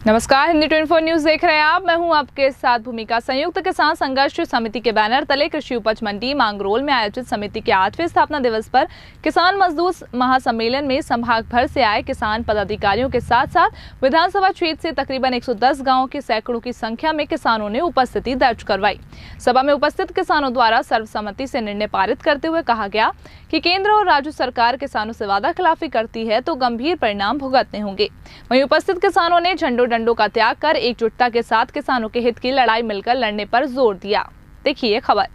नमस्कार, हिंदी 24 न्यूज देख रहे हैं आप। मैं हूं आपके साथ भूमिका। संयुक्त किसान संघर्ष समिति के बैनर तले कृषि उपज मंडी मांगरोल में आयोजित समिति के 8वें स्थापना दिवस पर किसान मजदूर महासम्मेलन में संभाग भर से आए किसान पदाधिकारियों के साथ साथ विधानसभा क्षेत्र से तकरीबन 110 गाँव के सैकड़ों की संख्या में किसानों ने उपस्थिति दर्ज करवाई। सभा में उपस्थित किसानों द्वारा सर्वसम्मति से निर्णय पारित करते हुए कहा गया कि केंद्र और राज्य सरकार किसानों से वादा खिलाफी करती है तो गंभीर परिणाम भुगतने होंगे। वहीं उपस्थित किसानों ने झंडों डंडों का त्याग कर एकजुटता के साथ किसानों के हित की लड़ाई मिलकर लड़ने पर जोर दिया। देखिए खबर।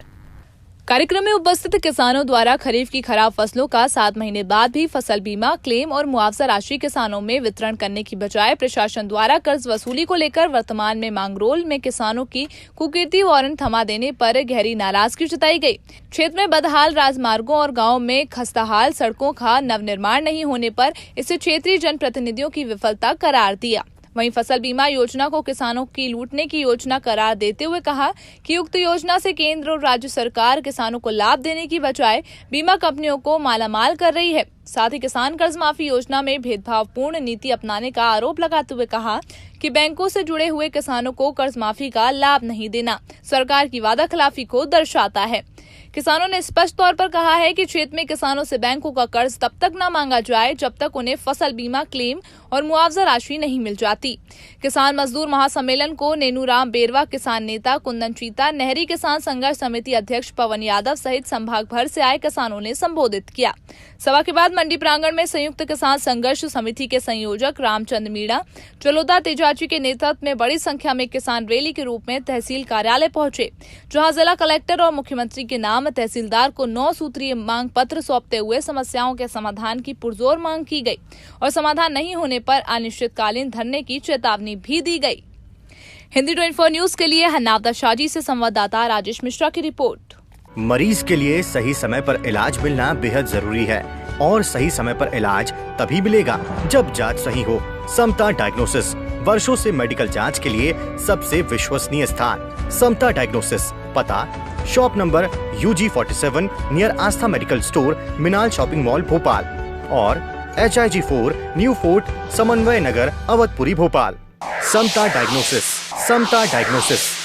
कार्यक्रम में उपस्थित किसानों द्वारा खरीफ की खराब फसलों का 7 महीने बाद भी फसल बीमा क्लेम और मुआवजा राशि किसानों में वितरण करने की बजाय प्रशासन द्वारा कर्ज वसूली को लेकर वर्तमान में मांगरोल में किसानों की कुकीर्ति वारंट थमा देने पर गहरी नाराजगी जताई गई। क्षेत्र में बदहाल राजमार्गों और गाँव में खस्ताहाल सड़कों का नवनिर्माण नहीं होने पर इसे क्षेत्रीय जनप्रतिनिधियों की विफलता करार दिया। वहीं फसल बीमा योजना को किसानों की लूटने की योजना करार देते हुए कहा कि उक्त योजना से केंद्र और राज्य सरकार किसानों को लाभ देने की बजाय बीमा कंपनियों को मालामाल कर रही है। साथ ही किसान कर्ज माफी योजना में भेदभावपूर्ण नीति अपनाने का आरोप लगाते हुए कहा कि बैंकों से जुड़े हुए किसानों को कर्ज माफी का लाभ नहीं देना सरकार की वादा खिलाफी को दर्शाता है। किसानों ने स्पष्ट तौर पर कहा है कि क्षेत्र में किसानों से बैंकों का कर्ज तब तक न मांगा जाए जब तक उन्हें फसल बीमा क्लेम और मुआवजा राशि नहीं मिल जाती। किसान मजदूर महासम्मेलन को नेनूराम बेरवा किसान नेता कुंदन चीता, नहरी किसान संघर्ष समिति अध्यक्ष पवन यादव सहित संभाग भर से आए किसानों ने संबोधित किया। सभा के बाद मंडी प्रांगण में संयुक्त किसान संघर्ष समिति के संयोजक रामचंद्र मीणा, चलोदा तेजाची के नेतृत्व में बड़ी संख्या में किसान रैली के रूप में तहसील कार्यालय पहुंचे, जहां जिला कलेक्टर और मुख्यमंत्री के नाम तहसीलदार को 9 सूत्रीय मांग पत्र सौंपते हुए समस्याओं के समाधान की पुरजोर मांग की गई और समाधान नहीं होने पर अनिश्चितकालीन धरने की चेतावनी भी दी गई। हिंदी 24 न्यूज के लिए हन्नावदा शाजी से संवाददाता राजेश मिश्रा की रिपोर्ट। मरीज के लिए सही समय पर इलाज मिलना बेहद जरूरी है और सही समय पर इलाज तभी मिलेगा जब जांच सही हो। समता डायग्नोसिस वर्षों से मेडिकल जांच के लिए सबसे विश्वसनीय स्थान। समता डायग्नोसिस, पता शॉप नंबर UG47 नियर आस्था मेडिकल स्टोर, मिनाल शॉपिंग मॉल भोपाल और HIG 4 न्यू फोर्ट समन्वय नगर अवधपुरी भोपाल। समता डायग्नोसिस।